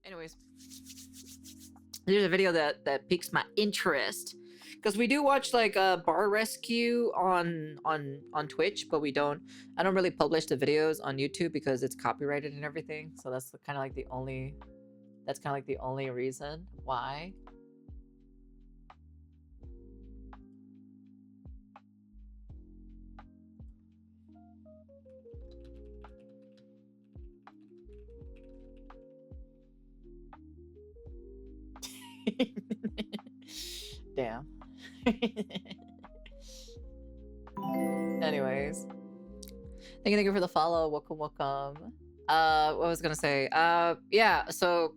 Anyways, there's a video that piques my interest because we do watch like a bar rescue on Twitch, but I don't really publish the videos on YouTube because it's copyrighted and everything. So that's kind of like the only reason why. Damn. Anyways, thank you for the follow. Welcome. What was I gonna say? Yeah. So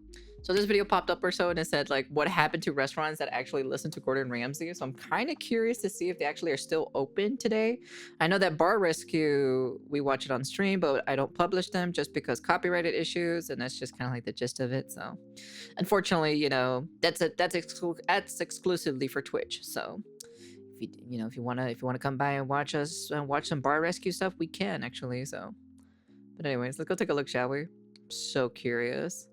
this video popped up or so, and it said like what happened to restaurants that actually listen to Gordon Ramsay. So I'm kind of curious to see if they actually are still open today. I know that Bar Rescue, we watch it on stream, but I don't publish them just because copyrighted issues, and that's just kind of like the gist of it. So unfortunately, you know, that's exclusively for Twitch. So if you wanna come by and watch us and watch some Bar Rescue stuff, we can actually. So, but anyways, let's go take a look, shall we? I'm so curious.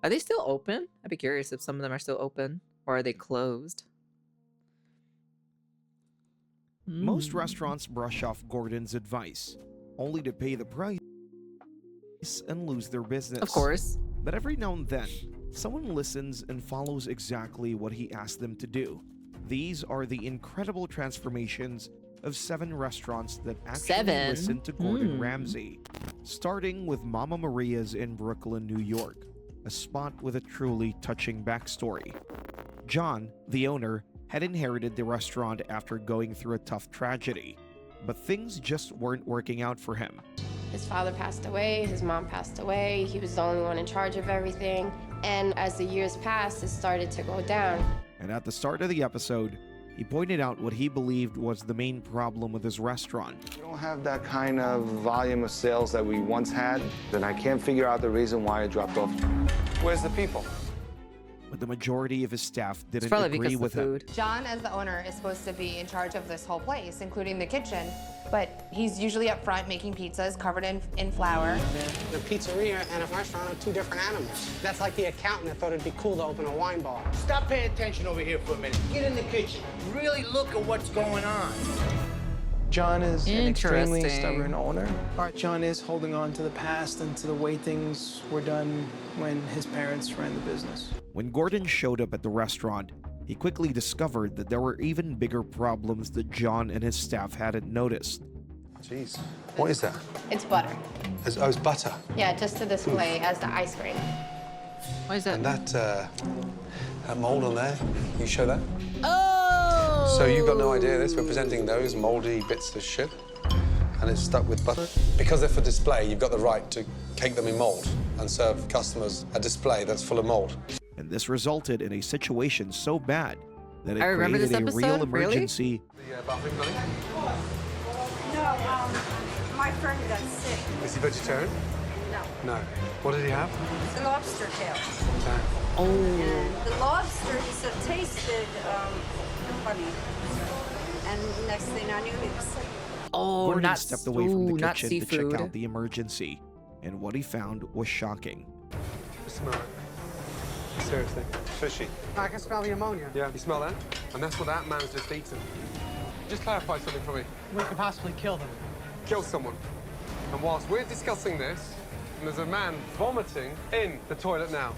Are they still open? I'd be curious if some of them are still open, or are they closed? Most restaurants brush off Gordon's advice, only to pay the price and lose their business. Of course. But every now and then, someone listens and follows exactly what he asked them to do. These are the incredible transformations of 7 restaurants that actually listen to Gordon Ramsay. Starting with Mama Maria's in Brooklyn, New York, a spot with a truly touching backstory. John, the owner, had inherited the restaurant after going through a tough tragedy, but things just weren't working out for him. His father passed away, his mom passed away, he was the only one in charge of everything, and as the years passed, it started to go down. And at the start of the episode, he pointed out what he believed was the main problem with his restaurant. We don't have that kind of volume of sales that we once had, and I can't figure out the reason why it dropped off. Where's the people? But the majority of his staff didn't agree with him. John, as the owner, is supposed to be in charge of this whole place, including the kitchen, but he's usually up front making pizzas covered in flour. The pizzeria and a restaurant are 2 different animals. That's like the accountant that thought it'd be cool to open a wine bar. Stop paying attention over here for a minute. Get in the kitchen. Really look at what's going on. John is an extremely stubborn owner. John is holding on to the past and to the way things were done when his parents ran the business. When Gordon showed up at the restaurant, he quickly discovered that there were even bigger problems that John and his staff hadn't noticed. Jeez, what is that? It's butter. It's butter. Yeah, just to display as the ice cream. Why is that? And that mold on there, you show that? Oh! So you've got no idea this, we're presenting those moldy bits of shit, and it's stuck with butter. Because they're for display, you've got the right to cake them in mold and serve customers a display that's full of mold. And this resulted in a situation so bad that it remember created this a episode. real emergency. The bathroom money? No, my friend got sick. Is he vegetarian? No. No. What did he have? It's a lobster tail. Oh. And the lobster, he said, tasted funny. And next thing I knew, he was sick. Oh, Gordon stepped away from the not kitchen to seafood. check out the emergency, and what he found was shocking. Smell it. Seriously. Fishy. I can smell the ammonia. Yeah, you smell that? And that's what that man's just eaten. Just clarify something for me. We could possibly kill them. Kill someone. And whilst we're discussing this, and there's a man vomiting in the toilet now.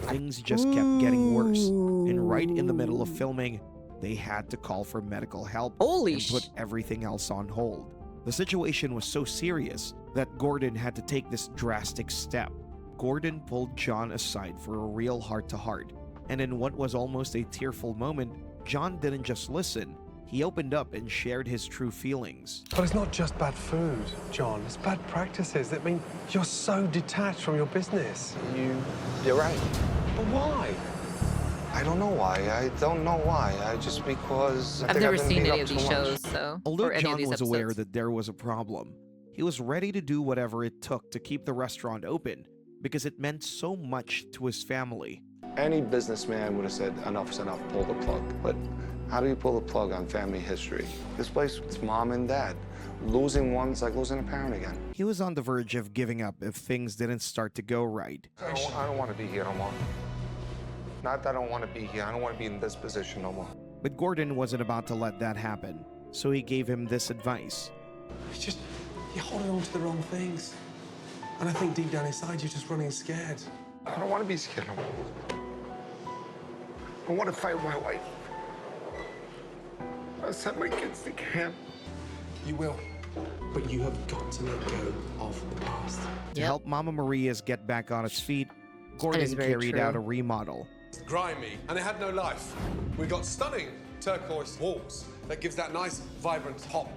Things just kept getting worse, and right in the middle of filming, they had to call for medical help and put everything else on hold. The situation was so serious that Gordon had to take this drastic step. Gordon pulled John aside for a real heart-to-heart, and in what was almost a tearful moment, John didn't just listen. He opened up and shared his true feelings. But it's not just bad food, John. It's bad practices. I mean, you're so detached from your business. You're right. But why? I don't know why. I don't know why. Just because I've never seen any of these shows, so. Although John was aware that there was a problem, he was ready to do whatever it took to keep the restaurant open because it meant so much to his family. Any businessman would have said, enough is enough, pull the plug. But how do you pull the plug on family history? This place, it's mom and dad. Losing one's like losing a parent again. He was on the verge of giving up if things didn't start to go right. I don't want to be here no more. Not that I don't want to be here. I don't want to be in this position no more. But Gordon wasn't about to let that happen, so he gave him this advice. It's just, you're holding on to the wrong things. And I think deep down inside, you're just running scared. I don't want to be scared no more. I want to fight with my wife. I sent my kids to camp. You will. But you have got to let go of the past. To help Mama Maria's get back on its feet, Gordon carried out a remodel. It's grimy, and it had no life. We got stunning turquoise walls that gives that nice, vibrant pop.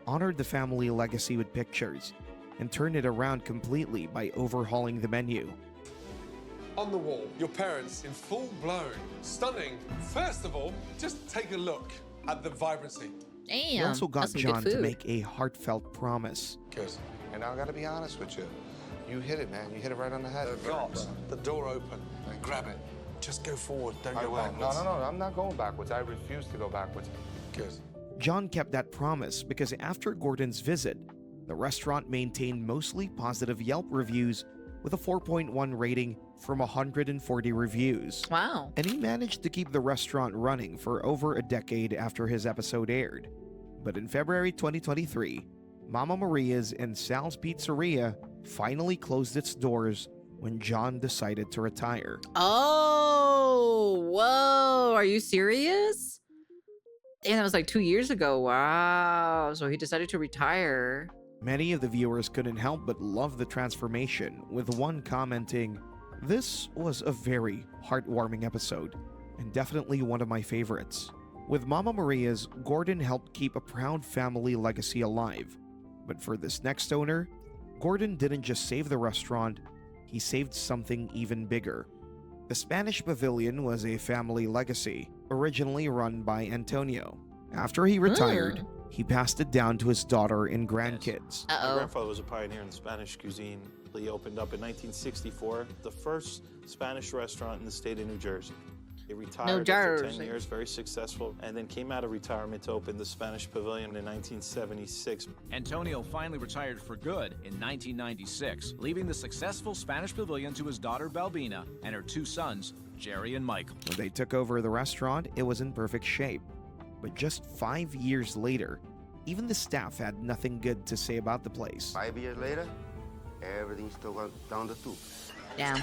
Honored the family legacy with pictures, and turned it around completely by overhauling the menu. On the wall, your parents in full-blown, stunning. First of all, just take a look at the vibrancy. Damn, He also got that's some John good to food. make a heartfelt promise. Good. And I got to be honest with you. You hit it, man. You hit it right on the head. Got the door open and grab it. Just go forward, don't I go will. backwards. No. I'm not going backwards. I refuse to go backwards. Good. John kept that promise because after Gordon's visit, the restaurant maintained mostly positive Yelp reviews with a 4.1 rating from 140 reviews. Wow. And he managed to keep the restaurant running for over a decade after his episode aired. But in February 2023, Mama Maria's and Sal's Pizzeria finally closed its doors when John decided to retire. Oh, whoa. Are you serious? Damn, that was like 2 years ago. Wow. So he decided to retire. Many of the viewers couldn't help but love the transformation, with one commenting, "This was a very heartwarming episode, and definitely one of my favorites." With Mama Maria's, Gordon helped keep a proud family legacy alive. But for this next owner, Gordon didn't just save the restaurant, he saved something even bigger. The Spanish Pavilion was a family legacy, originally run by Antonio. After he retired, he passed it down to his daughter and grandkids. My grandfather was a pioneer in the Spanish cuisine. He opened up in 1964, the first Spanish restaurant in the state of New Jersey. He retired after 10 years, very successful, and then came out of retirement to open the Spanish Pavilion in 1976. Antonio finally retired for good in 1996, leaving the successful Spanish Pavilion to his daughter Balbina and her two sons, Jerry and Michael. When they took over the restaurant, it was in perfect shape. But just 5 years later, even the staff had nothing good to say about the place. 5 years later, everything still went down the tube. Damn.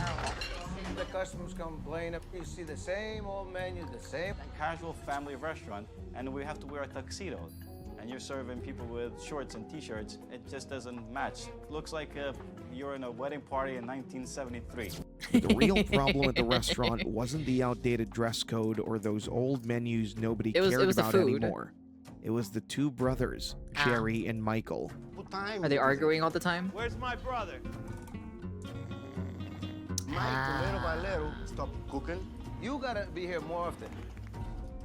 The customers complain, you see the same old menu, the same. Casual family restaurant, and we have to wear a tuxedo. And you're serving people with shorts and t-shirts. It just doesn't match. Looks like you're in a wedding party in 1973. The real problem at the restaurant wasn't the outdated dress code or those old menus nobody cared about anymore. It was the two brothers, Jerry and Michael. Are they arguing all the time? Where's my brother? Mike, little by little, stop cooking. You gotta be here more often.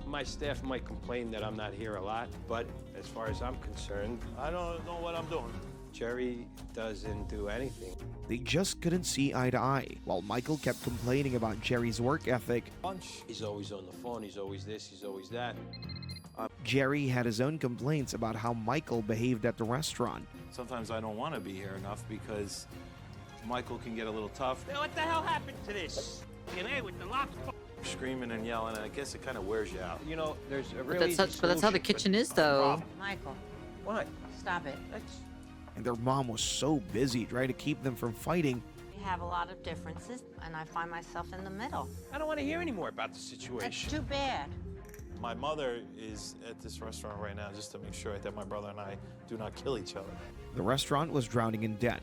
My staff might complain that I'm not here a lot, but as far as I'm concerned, I don't know what I'm doing. Jerry doesn't do anything. They just couldn't see eye to eye, while Michael kept complaining about Jerry's work ethic. He's always on the phone, he's always this, he's always that. Jerry had his own complaints about how Michael behaved at the restaurant. Sometimes I don't want to be here enough because Michael can get a little tough. What the hell happened to this? With the locks. Screaming and yelling, and I guess it kind of wears you out. You know, there's a But really that's how the kitchen is, though. Michael, What? stop it. And their mom was so busy trying to keep them from fighting. We have a lot of differences, and I find myself in the middle. I don't want to hear any more about the That's situation. too bad. My mother is at this restaurant right now just to make sure that my brother and I do not kill each other. The restaurant was drowning in debt,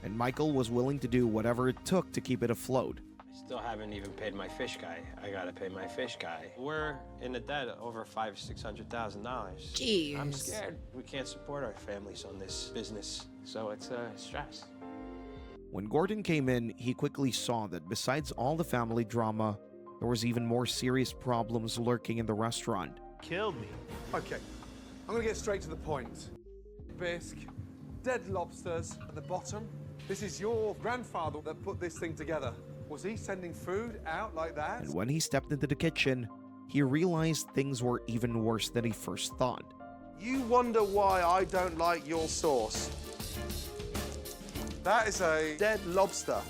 and Michael was willing to do whatever it took to keep it afloat. I still haven't even paid my fish guy. I gotta pay my fish guy. We're in the debt over $500,000-600,000. Jeez. I'm scared. We can't support our families on this business, so it's stress. When Gordon came in, he quickly saw that besides all the family drama, there was even more serious problems lurking in the restaurant. Killed me. Okay, I'm gonna get straight to the point. Bisque, dead lobsters at the bottom. This is your grandfather that put this thing together. Was he sending food out like that? And when he stepped into the kitchen, he realized things were even worse than he first thought. You wonder why I don't like your sauce. That is a dead lobster.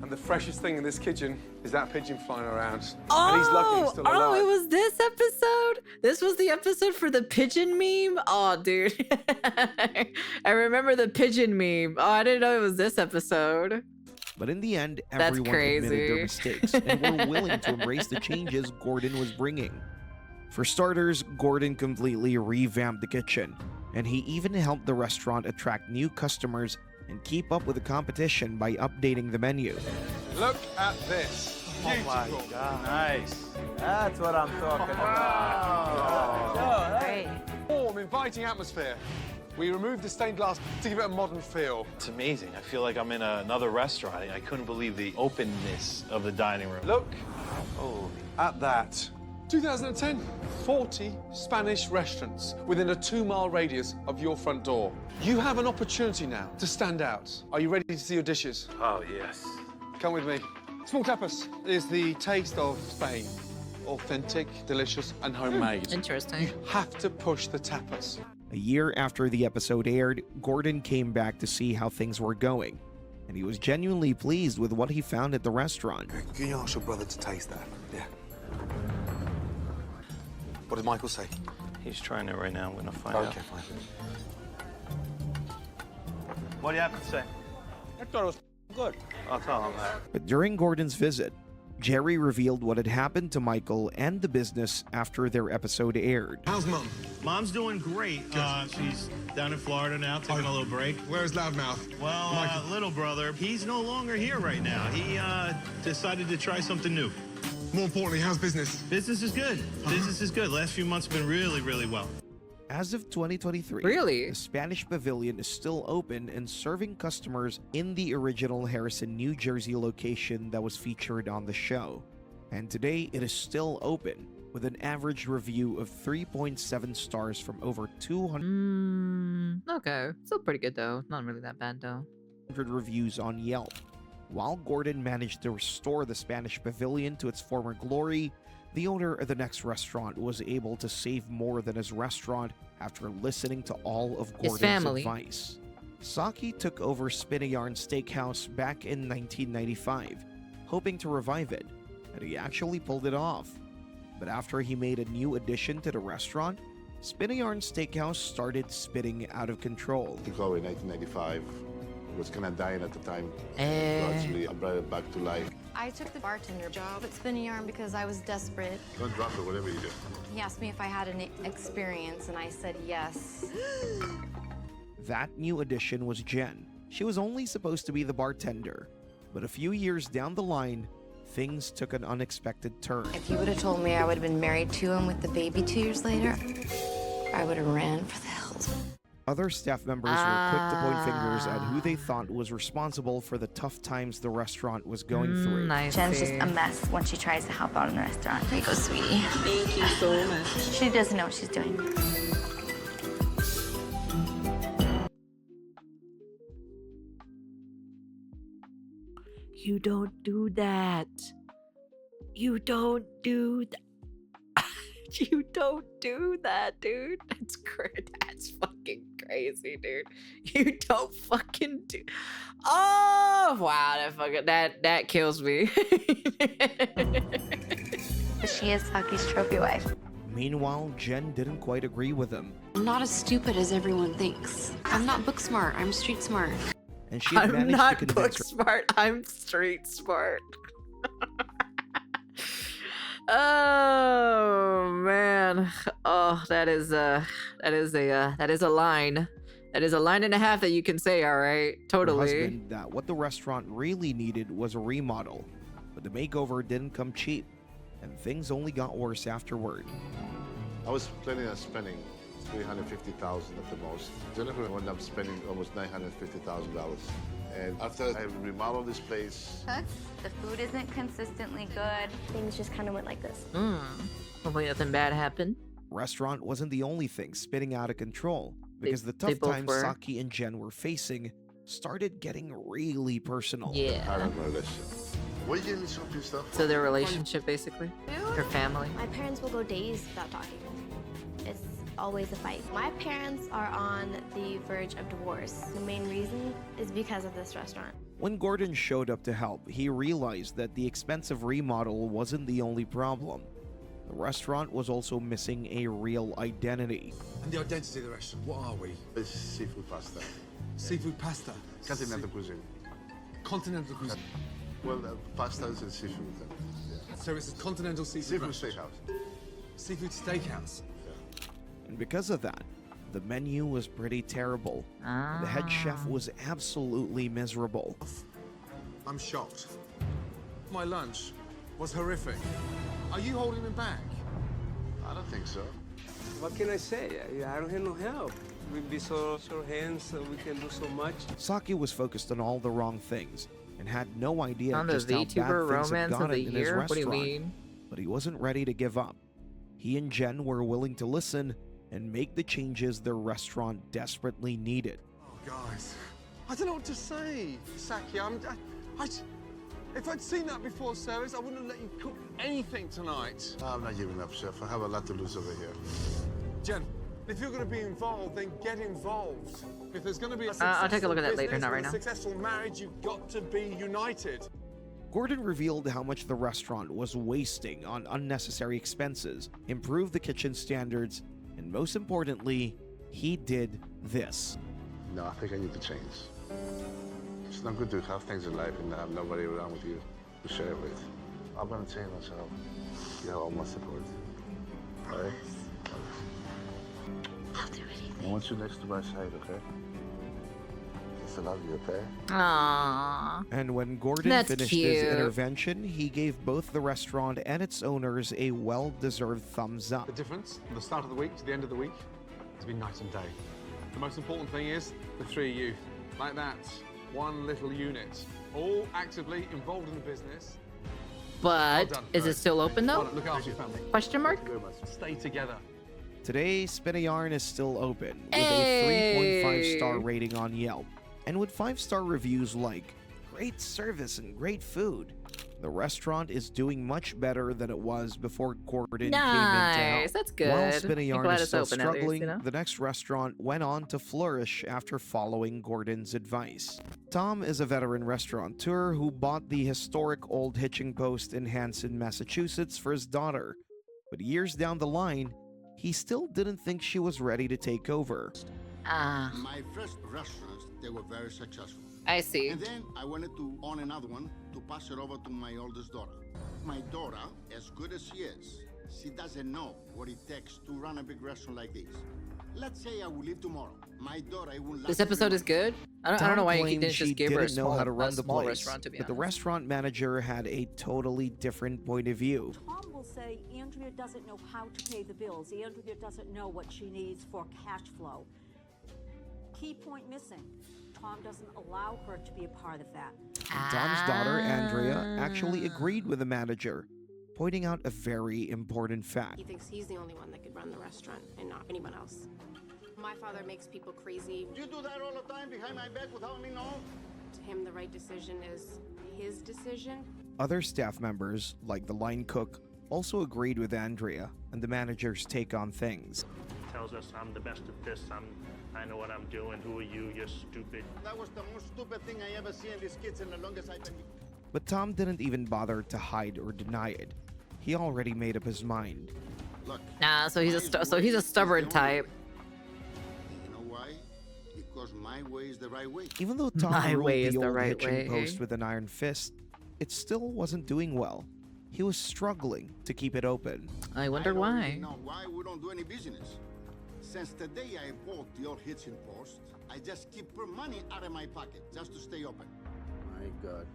And the freshest thing in this kitchen is that pigeon flying around. And he's lucky he's still alive. Oh, it was this episode? This was the episode for the pigeon meme? Oh, dude. I remember the pigeon meme. Oh, I didn't know it was this episode. But in the end, everyone admitted their mistakes and were willing to embrace the changes Gordon was bringing. For starters, Gordon completely revamped the kitchen, and he even helped the restaurant attract new customers and keep up with the competition by updating the menu. Look at this. Oh my God. Nice. That's what I'm talking about. Hey. Warm, inviting atmosphere. We removed the stained glass to give it a modern feel. It's amazing. I feel like I'm in another restaurant. I couldn't believe the openness of the dining room. Look at that. 2010, 40 Spanish restaurants within a 2-mile radius of your front door. You have an opportunity now to stand out. Are you ready to see your dishes? Oh, yes. Come with me. Small tapas is the taste of Spain. Authentic, delicious, and homemade. Interesting. You have to push the tapas. A year after the episode aired, Gordon came back to see how things were going, and he was genuinely pleased with what he found at the restaurant. Can you ask your brother to taste that? Yeah. What did Michael say? He's trying it right now. I'm gonna find out. Okay, fine. What do you have to say? I thought it was good. I'll tell him that. But during Gordon's visit, Jerry revealed what had happened to Michael and the business after their episode aired. How's Mum? Mom's doing great. She's down in Florida now, taking a little break. Where's Loudmouth? Well, little brother, he's no longer here right now. He decided to try something new. More importantly, how's business? Business is good. Business is good. Last few months have been really, really well. As of 2023, the Spanish Pavilion is still open and serving customers in the original Harrison, New Jersey location that was featured on the show. And today it is still open with an average review of 3.7 stars from over 200 Okay, still pretty good though. Not really that bad though. reviews on Yelp. While Gordon managed to restore the Spanish Pavilion to its former glory, the owner of the next restaurant was able to save more than his restaurant after listening to all of Gordon's advice. Saki took over Spinarn Steakhouse back in 1995, hoping to revive it, and he actually pulled it off. But after he made a new addition to the restaurant, Spinarn Steakhouse started spinning out of control. Took over in 1995. Was kind of dying at the time. So actually, I brought it back to life. I took the bartender job at Spinarn because I was desperate. Don't drop it, whatever you do. He asked me if I had any experience, and I said yes. That new addition was Jen. She was only supposed to be the bartender, but a few years down the line, things took an unexpected turn. If you would have told me I would have been married to him with the baby 2 years later, I would have ran for the hills. Other staff members were quick to point fingers at who they thought was responsible for the tough times the restaurant was going through. Jen's just a mess when she tries to help out in the restaurant. There you go, sweetie. Thank you so much. She doesn't know what she's doing. You don't do that. You don't do that. You don't do that, dude. That's great. That's fucking crazy, dude. You don't fucking do. Oh wow, that kills me. She is Saki's trophy wife. Meanwhile, Jen didn't quite agree with him, I'm not as stupid as everyone thinks. I'm not book smart. I'm street smart. and she had I'm managed to not convince book her. smart. I'm street smart. Oh man. Oh, that is a line. That is a line and a half that you can say, all right? Her Totally. husband that what the restaurant really needed was a remodel, but the makeover didn't come cheap, and things only got worse afterward. I was planning on spending $350,000 at the most. Jennifer ended up spending almost $950,000. And after I remodeled this place, The food isn't consistently good. Things just kind of went like this. Hopefully nothing bad happened. Restaurant wasn't the only thing spinning out of control, because the they tough both times were. Saki and Jen were facing started getting really personal. Yeah. I don't know this. Why are you getting so pissed off? So their relationship, basically, her family. My parents will go days without talking. It's always a fight. My parents are on the verge of divorce. The main reason is because of this restaurant. When Gordon showed up to help, he realized that the expensive remodel wasn't the only problem. The restaurant was also missing a real identity. And the identity of the restaurant, what are we? It's seafood pasta. Seafood pasta? Continental cuisine. Continental cuisine? Well, pastas and seafood. Yeah. So it's a continental seafood steakhouse. Seafood steakhouse? Yeah. And because of that, the menu was pretty terrible. The head chef was absolutely miserable. I'm shocked. My lunch was horrific. Are you holding him back? I don't think so. What can I say? I don't have no help. We'd be so sore hands, so we can do so much. Saki was focused on all the wrong things and had no idea On the just how bad VTuber things had romance of gotten the in his year? What do restaurant. you mean? But he wasn't ready to give up. He and Jen were willing to listen and make the changes their restaurant desperately needed. Oh, guys, I don't know what to say. Saki, if I'd seen that before service, I wouldn't have let you cook anything tonight. I'm not giving up, chef. I have a lot to lose over here. Jen, if you're going to be involved, then get involved. If there's going to be a I'll take a look at that successful later, not right business now. and a successful marriage, you've got to be united. Gordon revealed how much the restaurant was wasting on unnecessary expenses, improved the kitchen standards, and most importantly, he did this. No, I think I need to change. It's not good to have things in life and have nobody around with you to share it with. I'm gonna change myself. You have all my support. All right? I'll do anything. I want you next to my side, okay? I love you, okay? Aww. And when Gordon That's finished cute. his intervention, he gave both the restaurant and its owners a well-deserved thumbs up. The difference from the start of the week to the end of the week has been night and day. The most important thing is the three of you, like that, one little unit, all actively involved in the business. But Well done. is it still open though? Well done. Look after your family. Question mark? Stay together. Today, Spinarn is still open with Hey! a 3.5-star rating on Yelp. And with 5-star reviews like, great service and great food, the restaurant is doing much better than it was before Gordon came in to help. Nice, that's good. While I'm Spinarn glad is it's still open at least, struggling, you know? the next restaurant went on to flourish after following Gordon's advice. Tom is a veteran restaurateur who bought the historic old Hitching post in Hanson, Massachusetts for his daughter. But years down the line, he still didn't think she was ready to take over. My first restaurants, they were very successful. I see. And then I wanted to own another one to pass it over to my oldest daughter. My daughter, as good as she is, she doesn't know what it takes to run a big restaurant like this. Let's say I will leave tomorrow. My daughter will This episode is good. I don't know why you claimed didn't she just give her a didn't know small, how to run the small place, restaurant, to be but the honest. restaurant manager had a totally different point of view. Tom will say Andrea doesn't know how to pay the bills. Andrea doesn't know what she needs for cash flow. Key point missing. Tom doesn't allow her to be a part of that. And Tom's daughter, Andrea, actually agreed with the manager, pointing out a very important fact. He thinks he's the only one that could run the restaurant and not anyone else. My father makes people crazy. You do that all the time behind my back without me knowing? To him, the right decision is his decision. Other staff members, like the line cook, also agreed with Andrea and the manager's take on things. Tells us I'm the best at this, I know what I'm doing, who are you, you're stupid. That was the most stupid thing I ever seen in this kitchen the longest I've been. But Tom didn't even bother to hide or deny it. He already made up his mind. Look, Nah, so he's a stubborn type. you know why? Because my way is the right way. Even though Tom My ruled way is the the old right Hitching way. post with an iron fist, it still wasn't doing well. He was struggling to keep it open. I wonder I don't why. really know why we don't do any business. Since the day I bought the old Hitching post, I just keep money out of my pocket just to stay open. My God.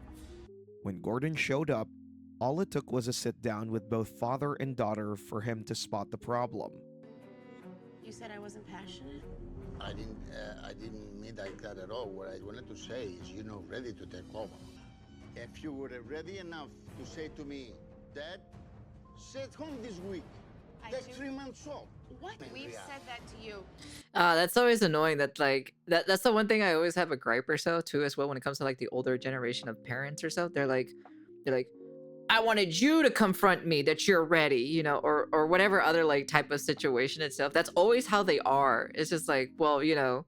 When Gordon showed up, all it took was a sit down with both father and daughter for him to spot the problem. You said I wasn't passionate? I didn't mean like that at all. What I wanted to say is you're not ready to take over. If you were ready enough to say to me, Dad, sit home this week. That's 3 months old. What? We've said that to you. That's always annoying. That like that's the one thing I always have a gripe or so too as well when it comes to like the older generation of parents or so. They're like, I wanted you to confront me that you're ready, you know, or whatever other like type of situation itself. That's always how they are. It's just like, well, you know,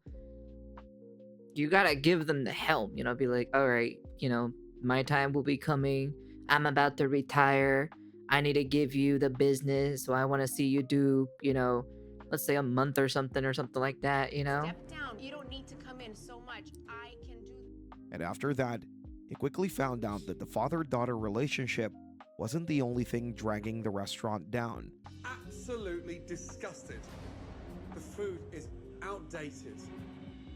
you gotta give them the helm, you know, be like, all right, you know, my time will be coming. I'm about to retire. I need to give you the business. So I want to see you do, you know, let's say a month or something like that, you know? Step down. You don't need to come in so much. I can do. And after that, he quickly found out that the father-daughter relationship wasn't the only thing dragging the restaurant down. Absolutely disgusted. The food is outdated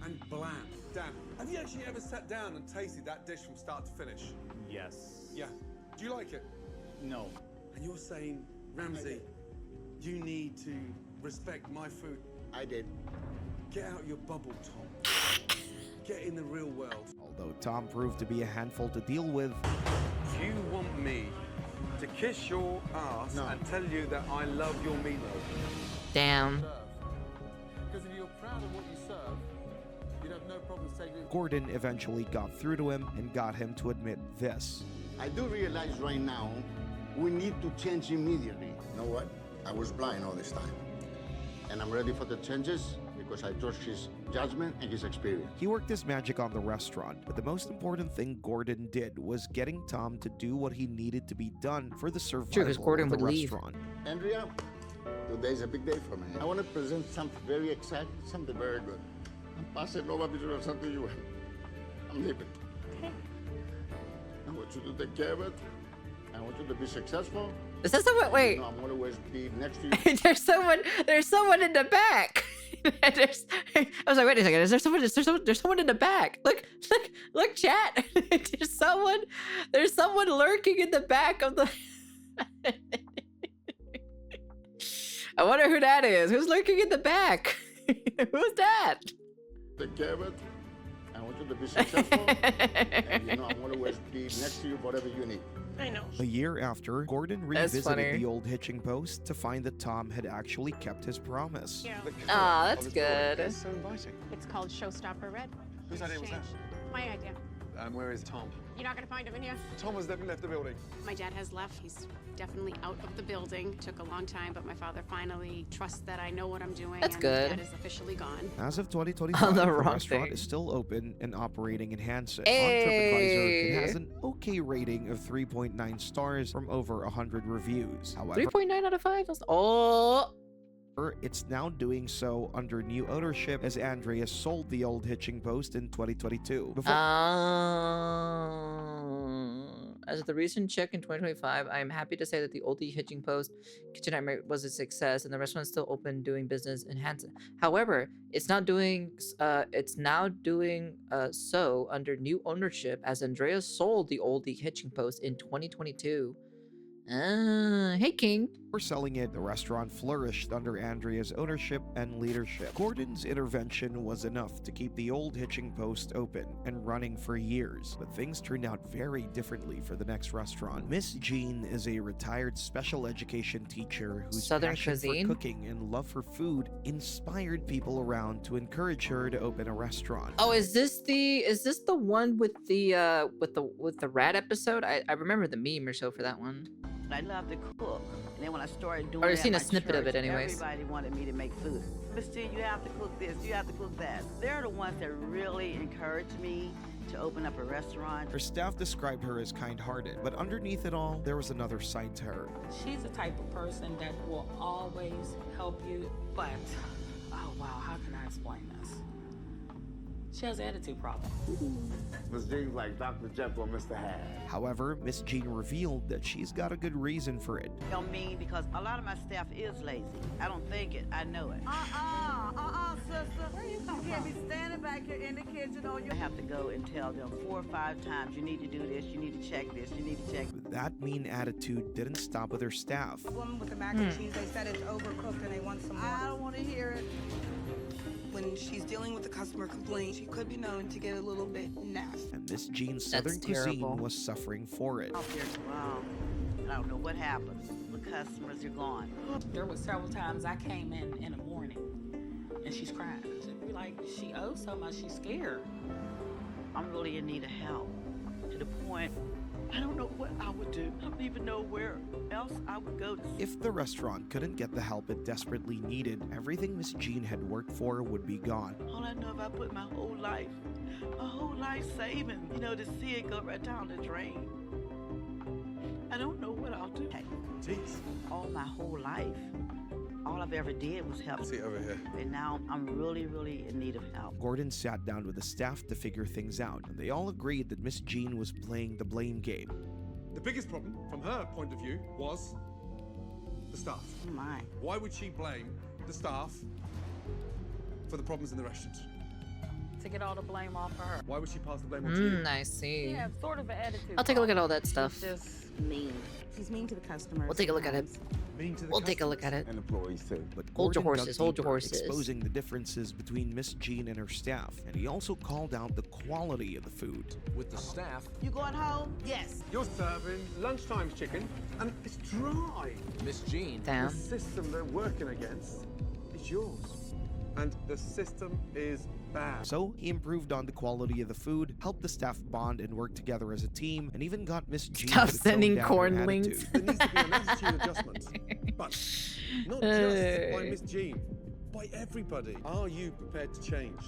and bland. Dan, have you actually ever sat down and tasted that dish from start to finish? Yes. Yeah. Do you like it? No. And you're saying, Ramsay, you need to respect my food. I did. Get out your bubble, Tom. Get in the real world. Although Tom proved to be a handful to deal with. You want me to kiss your ass and tell you that I love your meatloaf? Damn. Because if you're proud of what you serve, you'd have no problem saying it. Gordon eventually got through to him and got him to admit this. I do realize right now we need to change immediately. You know what? I was blind all this time. And I'm ready for the changes because I trust his judgment and his experience. He worked his magic on the restaurant, but the most important thing Gordon did was getting Tom to do what he needed to be done for the survival Gordon of the would leave. restaurant. Andrea, today's a big day for me. I want to present something very exciting, something very good. I'm passing over to something to you. I'm leaving. I want you to take care of it. I want you to be successful. Is that someone? Wait. No, I'm gonna always be next to you. There's someone in the back. I was like, wait a second. Is there someone? There's someone in the back. Look, chat. There's someone lurking in the back of the. I wonder who that is. Who's lurking in the back? Who's that? Take care of it. I want you to be successful. And you know, I'm gonna always be next to you, whatever you need. I know. A year after, Gordon revisited the old Hitching post to find that Tom had actually kept his promise. Yeah. Oh, that's good. It's so inviting. It's called Showstopper Red. Whose idea was that? My idea. Where is Tom? You're not gonna find him in here. Tom has never left the building. My dad has left. He's definitely out of the building. Took a long time, but my father finally trusts that I know what I'm doing. That's and good. Dad is officially gone. As of 2025, the restaurant is still open and operating in Hanson. On TripAdvisor, it has an okay rating of 3.9 stars from over 100 reviews. However, 3.9 out of 5. Oh. It's now doing so under new ownership as Andrea sold the old Hitching post in 2022. As of the recent check in 2025, I am happy to say that the old Hitching post kitchen nightmare was a success and the restaurant is still open doing business in Hanson. However, it's now doing so under new ownership as Andrea sold the old Hitching post in 2022. Hey King. For selling it, the restaurant flourished under Andrea's ownership and leadership. Gordon's intervention was enough to keep the old Hitching post open and running for years, but things turned out very differently for the next restaurant. Miss Jean is a retired special education teacher whose Southern passion cuisine? for cooking and love for food inspired people around to encourage her to open a restaurant. Oh, is this the one with the rat episode? I remember the meme or so for that one. I love to cook. And then when I started doing I've that seen a at my snippet of church, it anyways. Everybody wanted me to make food. Miss G, you have to cook this, you have to cook that. They're the ones that really encouraged me to open up a restaurant. Her staff described her as kind-hearted, but underneath it all, there was another side to her. She's the type of person that will always help you, but, oh wow, how can I explain this? She has an attitude problem. Miss Jean's like Dr. Jekyll and Mr. Hyde. However, Miss Jean revealed that she's got a good reason for it. Don't mean because a lot of my staff is lazy. I don't think it, I know it. Sister. Where you come from? You can't be standing back here in the kitchen on your... I have to go and tell them 4 or 5 times, you need to do this, you need to check this, you need to check. That mean attitude didn't stop with her staff. The woman with the mac and cheese, they said it's overcooked and they want some more. I don't want to hear it. When she's dealing with a customer complaint, she could be known to get a little bit nasty. And Miss Jean's Southern cuisine was suffering for it. Out there tomorrow, I don't know what happened. The customers are gone. There were several times I came in the morning and she's crying. She'd be like, she owes so much, she's scared. I'm really in need of help to the point I don't know what I would do. I don't even know where else I would go to. If the restaurant couldn't get the help it desperately needed, everything Miss Jean had worked for would be gone. All I know is I put my whole life saving, to see it go right down the drain. I don't know what I'll do. Jeez. All my whole life, all I've ever did was help. See over here. And now I'm really, really in need of help. Gordon sat down with the staff to figure things out, and they all agreed that Miss Jean was playing the blame game. The biggest problem, from her point of view, was the staff. Oh my. Why would she blame the staff for the problems in the restaurant? To get all the blame off of her. Why would she pass the blame on to you? I see. Yeah, sort of an attitude. I'll take a look at all that stuff. She's just mean. She's mean to the customers. We'll take a look at it. We'll take a look at it. And employees too. But Hold your Gordon horses, dug hold your deeper, horses. exposing the differences between Miss Jean and her staff, and he also called out the quality of the food. With the staff, You going home? Yes. you're serving lunchtime chicken, and it's dry. Miss Jean, Damn. the system they're working against is yours. And the system is bad. So he improved on the quality of the food, helped the staff bond and work together as a team, and even got Miss Jean Stop to tone sending down corn her links. attitude. There needs to be an attitude adjustment. But not just by Miss Jean, by everybody. Are you prepared to change?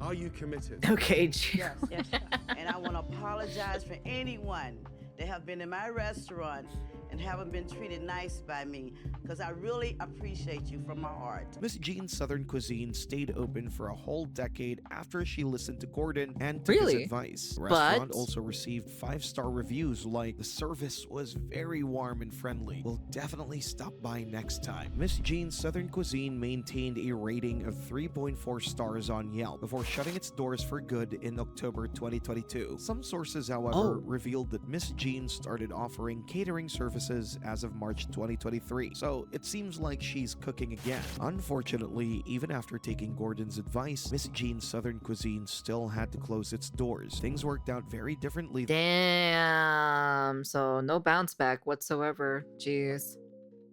Are you committed? Okay, Jean. Yes. And I want to apologize for anyone that have been in my restaurant and haven't been treated nice by me, because I really appreciate you from my heart. Miss Jean's Southern Cuisine stayed open for a whole decade after she listened to Gordon and took Really? his advice. The But- restaurant also received 5-star reviews like, "The service was very warm and friendly. We'll definitely stop by next time." Miss Jean's Southern Cuisine maintained a rating of 3.4 stars on Yelp before shutting its doors for good in October 2022. Some sources, however, revealed that Miss Jean started offering catering services as of March 2023, so it seems like she's cooking again. Unfortunately, even after taking Gordon's advice, Miss Jean's Southern Cuisine still had to close its doors. Things worked out very differently. Damn. So no bounce back whatsoever. Jeez.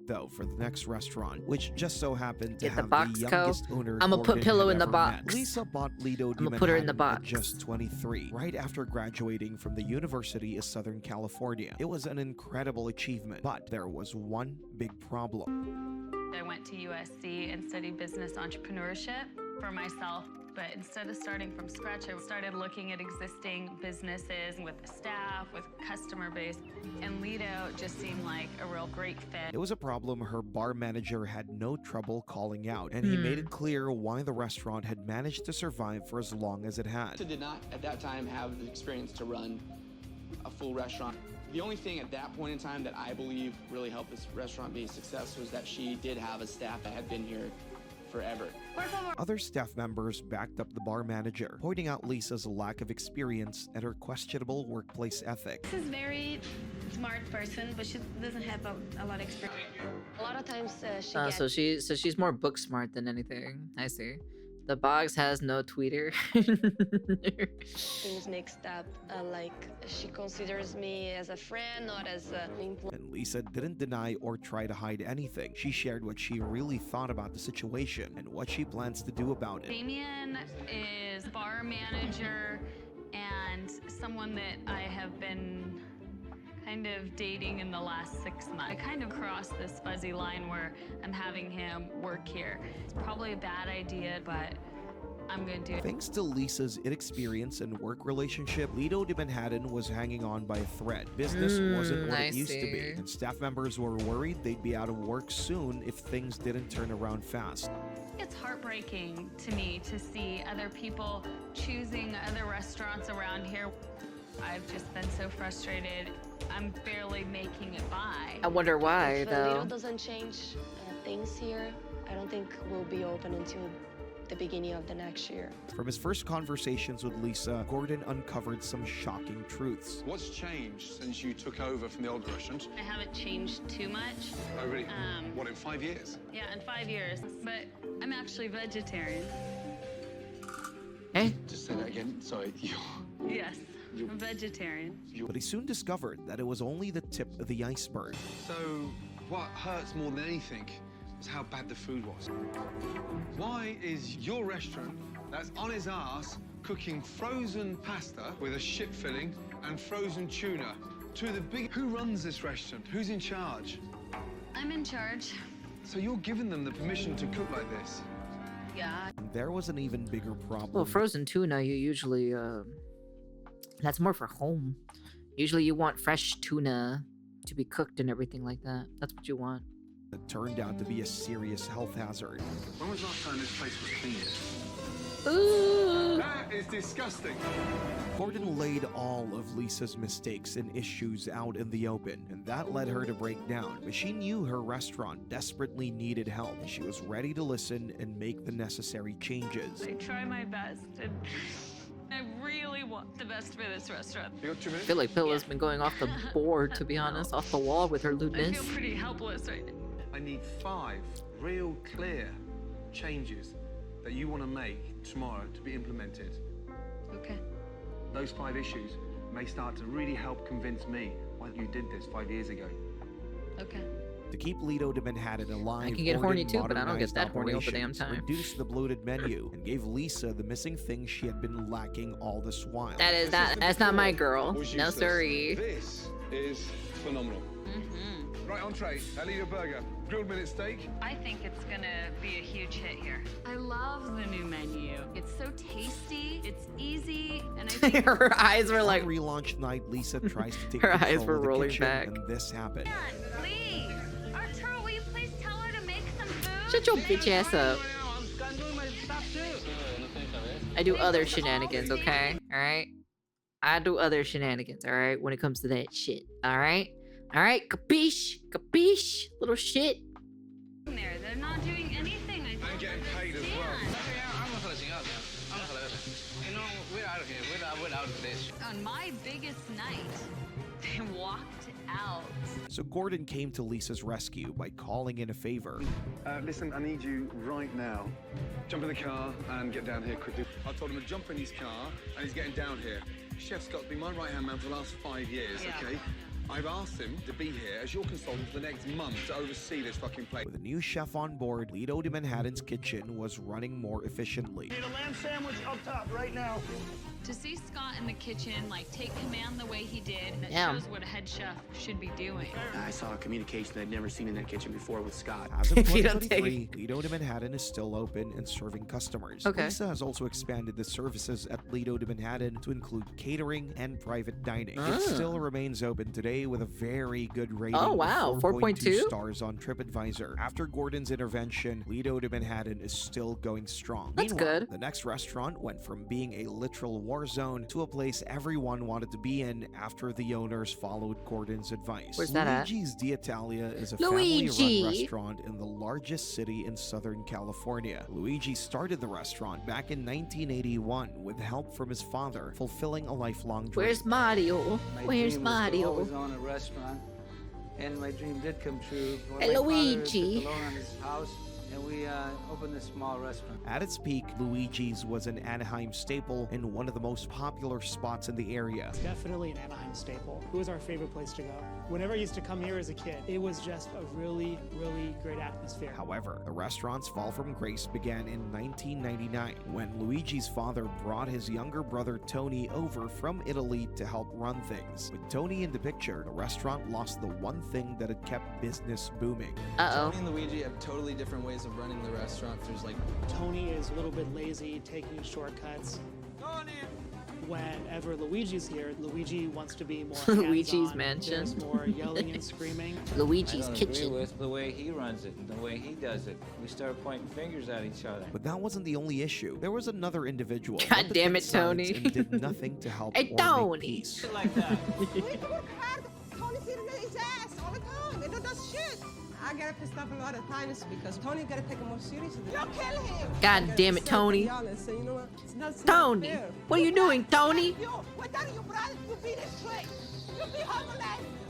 Though for the next restaurant, which just so happened to Get the have box, the Co. youngest owner I'ma put Gordon Pillow had in the ever box. met. Lisa bought Lido di I'ma put her in the Manhattan at box. just 23, right after graduating from the University of Southern California. It was an incredible achievement, but there was one big problem. I went to USC and studied business entrepreneurship for myself. But instead of starting from scratch, I started looking at existing businesses with staff, with customer base, and Lido just seemed like a real great fit. It was a problem her bar manager had no trouble calling out, and he made it clear why the restaurant had managed to survive for as long as it had. I did not, at that time, have the experience to run a full restaurant. The only thing at that point in time that I believe really helped this restaurant be a success was that she did have a staff that had been here forever. Other staff members backed up the bar manager, pointing out Lisa's lack of experience and her questionable workplace ethic. She's a very smart person, but she doesn't have a lot of experience. A lot of times she gets So she's more book smart than anything. I see. The box has no tweeter. things mixed up. Like she considers me as a friend, not as an employee. And Lisa didn't deny or try to hide anything. She shared what she really thought about the situation and what she plans to do about it. Damien is bar manager and someone that I have been kind of dating in the last 6 months. I kind of crossed this fuzzy line where I'm having him work here. It's probably a bad idea, but I'm gonna do it. Thanks to Lisa's inexperience and work relationship, Lido di Manhattan was hanging on by a thread. Business wasn't what I it used to be, see. and staff members were worried they'd be out of work soon if things didn't turn around fast. It's heartbreaking to me to see other people choosing other restaurants around here. I've just been so frustrated. I'm barely making it by. I wonder why, If though. Lido doesn't change things here, I don't think we'll be open until the beginning of the next year. From his first conversations with Lisa, Gordon uncovered some shocking truths. What's changed since you took over from the old restaurant? I haven't changed too much. Oh, really? What, in 5 years? Yeah, in 5 years. But I'm actually vegetarian. Hey? Just say that again. Sorry. Yes, I'm vegetarian. But he soon discovered that it was only the tip of the iceberg. So, what hurts more than anything is how bad the food was. Why is your restaurant that's on his ass cooking frozen pasta with a shit filling and frozen tuna two of the big... Who runs this restaurant? Who's in charge? I'm in charge. So you're giving them the permission to cook like this? Yeah. There was an even bigger problem. Well, frozen tuna, you usually, that's more for home. Usually you want fresh tuna to be cooked and everything like that. That's what you want. It turned out to be a serious health hazard. When was the last time this place was cleaned? Ooh. That is disgusting. Gordon laid all of Lisa's mistakes and issues out in the open, and that led her to break down. But she knew her restaurant desperately needed help. She was ready to listen and make the necessary changes. I try my best, and I really want the best for this restaurant. You got 2 I minutes? feel like Pilla's been going off the board, to be honest, off the wall with her I lewdness. feel pretty helpless right now. I need 5 real clear changes that you want to make tomorrow to be implemented. Okay. Those 5 issues may start to really help convince me why you did this 5 years ago. Okay. To keep Lido di Manhattan alive, I can get Gordon horny too, but I don't get modernized that horny all the damn operations, time. reduced the bloated menu, and gave Lisa the missing thing she had been lacking all this while. That's not my girl. No sorry. This is phenomenal. Right, entree. I'll eat a burger. Grilled minute steak. I think it's gonna be a huge hit here. I love the new menu. It's so tasty, it's easy, and I think Her eyes were like... On relaunch night, Lisa tries to take Her control eyes were of the rolling kitchen, back. and this happened. Lee, Arturo, will you please tell her to make some food? Shut your bitch ass up. I do other shenanigans, okay? Alright? I do other shenanigans, alright? When it comes to that shit, alright? Alright? Capiche? Capiche? Little shit. They're not doing anything. I don't getting paid as well. We're out of here. We're out of this. On my biggest night, they walked out. So Gordon came to Lisa's rescue by calling in a favor. Listen, I need you right now. Jump in the car and get down here quickly. I told him to jump in his car and he's getting down here. Chef Scott's been my right-hand man for the last 5 years, okay? I've asked him to be here as your consultant for the next month to oversee this fucking place. With a new chef on board, Lido di Manhattan's kitchen was running more efficiently. Need a lamb sandwich up top right now. To see Scott in the kitchen, like, take command the way he did, that Yeah. shows what a head chef should be doing. I saw a communication I'd never seen in that kitchen before with Scott. As of If you don't take 2023, Lido di Manhattan is still open and serving customers. Okay. Lisa has also expanded the services at Lido di Manhattan to include catering and private dining. It still remains open today with a very good rating. Oh, wow. of 4.2 stars on TripAdvisor. After Gordon's intervention, Lido di Manhattan is still going strong. That's Meanwhile, good. the next restaurant went from being a literal war zone to a place everyone wanted to be in after the owners followed Gordon's advice. Where's that at? Luigi's D'Italia is a Luigi. family-run restaurant in the largest city in Southern California. Luigi started the restaurant back in 1981 with help from his father, fulfilling a lifelong dream. Where's Mario? Where's Mario? Always own a restaurant, and my dream did come true. When Hey, my father Luigi. took a loan on his house, and we opened a small restaurant. At its peak, Luigi's was an Anaheim staple and one of the most popular spots in the area. It's definitely an Anaheim staple. It was our favorite place to go. Whenever I used to come here as a kid, it was just a really, really great atmosphere. However, the restaurant's fall from grace began in 1999 when Luigi's father brought his younger brother Tony over from Italy to help run things. With Tony in the picture, the restaurant lost the one thing that had kept business booming. Uh-oh. Tony and Luigi have totally different ways of running the restaurant. There's like Tony is a little bit lazy, taking shortcuts. Whenever Luigi's here, Luigi wants to be more Luigi's hands-on. mansion. There's more yelling and screaming. Luigi's I don't kitchen. agree with the way he runs it and the way he does it. We start pointing fingers at each other. But that wasn't the only issue. There was another individual. God that damn it, kept silence Tony. And did nothing to help Hey, or make Tony. peace. Like that. We work hard. Tony's eating his ass all the time. He don't do shit. I get pissed off a lot of times because Tony gotta take it more seriously. You kill him. God damn it, Tony. To be honest, and you know what? It's not Tony, fair. what are you doing, Tony? You, without your brother, you be this straight. You be homeless.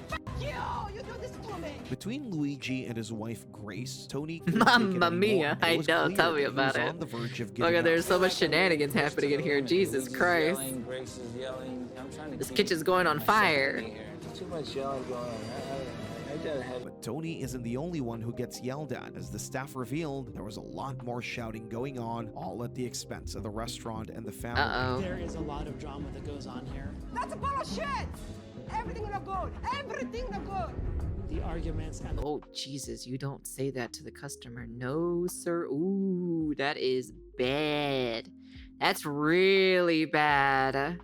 Fuck you. You do this to me. Between Luigi and his wife Grace, Tony couldn't Mamma take it anymore. mia, It I was know, clear tell me that he about was it. on the verge of Look giving at, there's up. so much shenanigans happening in here. Jesus Luigi's Christ. Yelling, Grace is yelling. I'm trying to This keep kitchen's going on my fire. sanity here. There's too much yelling going on. I gotta have But Tony isn't the only one who gets yelled at. As the staff revealed, there was a lot more shouting going on, all at the expense of the restaurant and the family. There is a lot of drama that goes on here. That's a bullshit. everything no good. Everything no good. The arguments and Oh, Jesus, you don't say that to the customer. No, sir. Ooh, that is bad. That's really bad.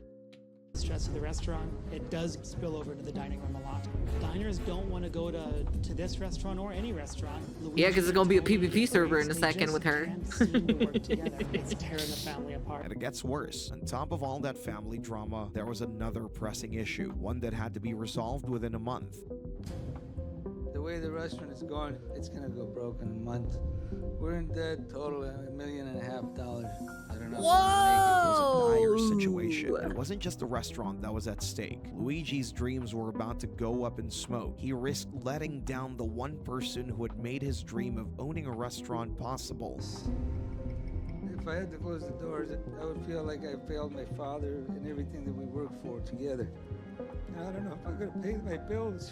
stress of the restaurant, it does spill over to the dining room a lot. Diners don't want to go to this restaurant or any restaurant. Yeah, because it's going to be a PvP server in a second with her. It's tearing the family apart. And it gets worse. On top of all that family drama, there was another pressing issue, one that had to be resolved within a month. The way the restaurant is going, it's gonna go broke in a month. We're in debt total $1.5 million. I don't know. It was a dire situation. It wasn't just the restaurant that was at stake. Luigi's dreams were about to go up in smoke. He risked letting down the one person who had made his dream of owning a restaurant possible. If I had to close the doors, I would feel like I failed my father and everything that we worked for together. I don't know if I'm gonna pay my bills.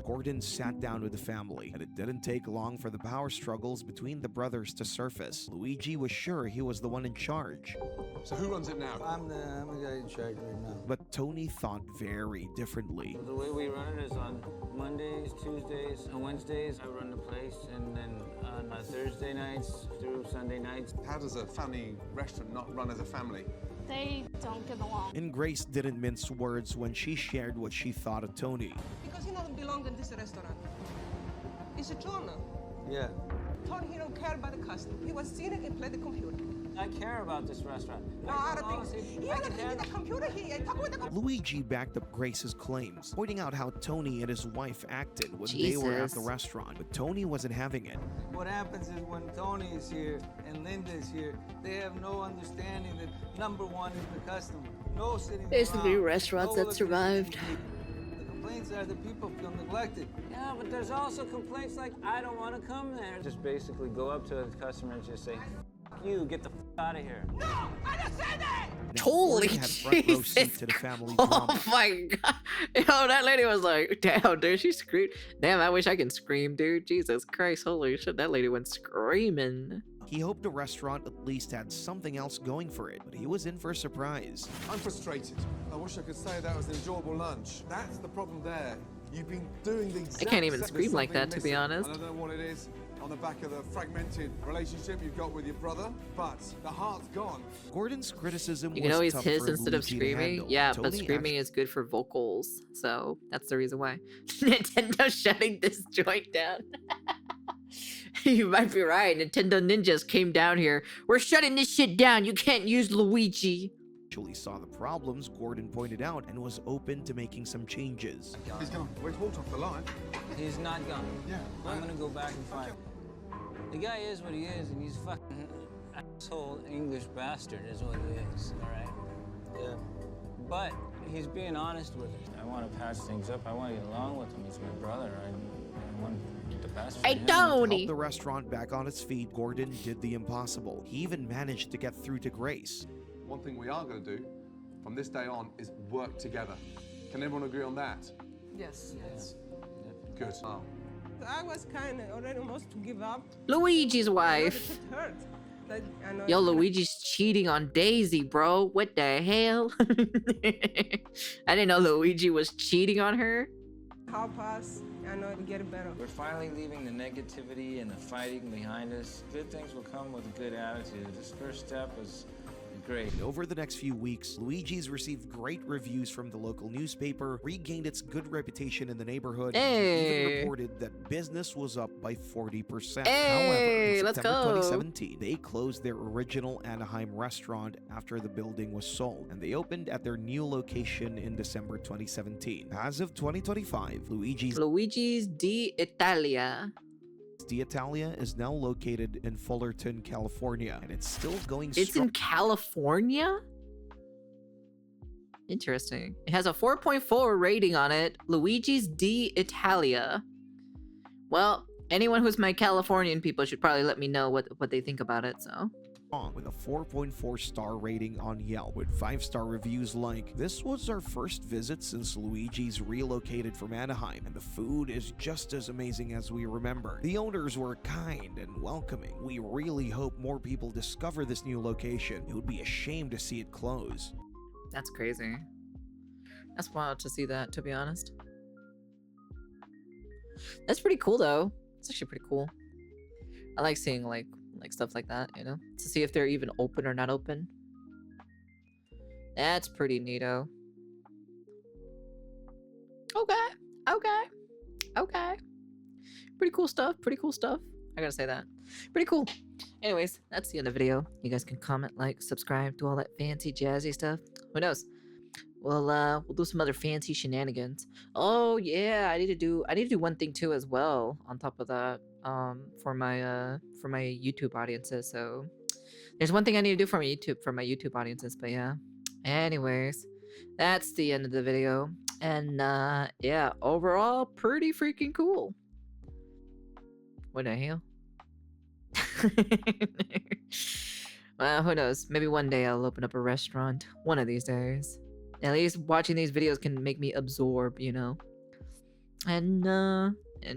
Gordon sat down with the family, and it didn't take long for the power struggles between the brothers to surface. Luigi was sure he was the one in charge. So who runs it now? I'm the guy in charge right now. But Tony thought very differently. The way we run it is on Mondays, Tuesdays, and Wednesdays I run the place, and then on Thursday nights through Sunday nights. How does a family restaurant not run as a family? They don't get along. And Grace didn't mince words when she shared what she thought of Tony. Because he doesn't belong in this restaurant. It's a Jonah. Yeah. Tony, he don't care about the customer. He was sitting and play the computer. I care about this restaurant. No, I don't think. He had the computer here. Talk with the computer. Luigi backed up Grace's claims, pointing out how Tony and his wife acted when they were at the restaurant, but Tony wasn't having it. What happens is when Tony is here and Linda is here, they have no understanding that number one is the customer. No sitting There's the around, few restaurants no that survived. The complaints are that people feel neglected. Yeah, but there's also complaints like, I don't want to come there. Just basically go up to the customer and just say, F you, get the F out of here. No, I didn't say that! Holy had front row seat Jesus. to the family Oh drama. my god. Yo, that lady was like, damn, dude, she screamed. Damn, I wish I can scream, dude. Jesus Christ, holy shit, that lady went screaming. He hoped the restaurant at least had something else going for it, but he was in for a surprise. I'm frustrated. I wish I could say that was an enjoyable lunch. That's the problem there. You've been doing the exact I can't even there's scream like something that, to be missing. honest. I don't know what it is on the back of the fragmented relationship you've got with your brother, but the heart's gone. Gordon's criticism You was can always tough hiss for instead of Luigi to screaming. handle. Yeah, but Tony screaming is good for vocals. So that's the reason why. Nintendo shutting this joint down. You might be right. Nintendo ninjas came down here. We're shutting this shit down. You can't use Luigi. actually saw the problems Gordon pointed out and was open to making some changes. He's gone. We've walked off the line. He's not gone. Yeah. I'm gonna go back and find him. The guy is what he is, and he's a fucking asshole English bastard is what he is, all right? Yeah. But he's being honest with us. I want to patch things up. I want to get along with him. He's my brother. I want the best for him. To help the restaurant back on its feet, Gordon did the impossible. He even managed to get through to Grace. One thing we are going to do from this day on is work together. Can everyone agree on that? Yes. Yes. Good. Oh. I was kind of already almost to give up. Luigi's wife. It hurt. Like, I know Yo, it's- Luigi's cheating on Daisy, bro. What the hell? I didn't know Luigi was cheating on her. Help us. I know it'll get better. We're finally leaving the negativity and the fighting behind us. Good things will come with a good attitude. This first step was great. Over the next few weeks, Luigi's received great reviews from the local newspaper, regained its good reputation in the neighborhood, and Hey. even reported that business was up by 40%. Hey, However, in let's September go. 2017, they closed their original Anaheim restaurant after the building was sold, and they opened at their new location in December 2017. As of 2025, Luigi's di Italia. D'Italia is now located in Fullerton, California, and it's still going It's strong. in California? Interesting. It has a 4.4 rating on it. Luigi's di Italia. Well, anyone who's my Californian people should probably let me know what they think about it, so. With a 4.4 star rating on Yelp, with 5-star reviews like, "This was our first visit since Luigi's relocated from Anaheim, and the food is just as amazing as we remember. The owners were kind and welcoming. We really hope more people discover this new location. It would be a shame to see it close." That's crazy. That's wild to see that, to be honest. That's pretty cool though. It's actually pretty cool. I like seeing like stuff like that, you know, to see if they're even open or not open. That's pretty neato. Okay. Pretty cool stuff. I gotta say that. Pretty cool. Anyways, that's the end of the video. You guys can comment, like, subscribe, do all that fancy jazzy stuff. Who knows? We'll do some other fancy shenanigans. Oh yeah, I need to do one thing too as well on top of that. For my YouTube audiences. So there's one thing I need to do for my YouTube audiences, but yeah. Anyways, that's the end of the video. And yeah, overall pretty freaking cool. What the hell? Well, who knows? Maybe one day I'll open up a restaurant. One of these days. At least watching these videos can make me absorb, you know. And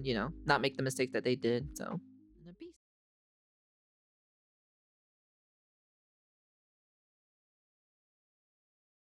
you know, not make the mistake that they did. So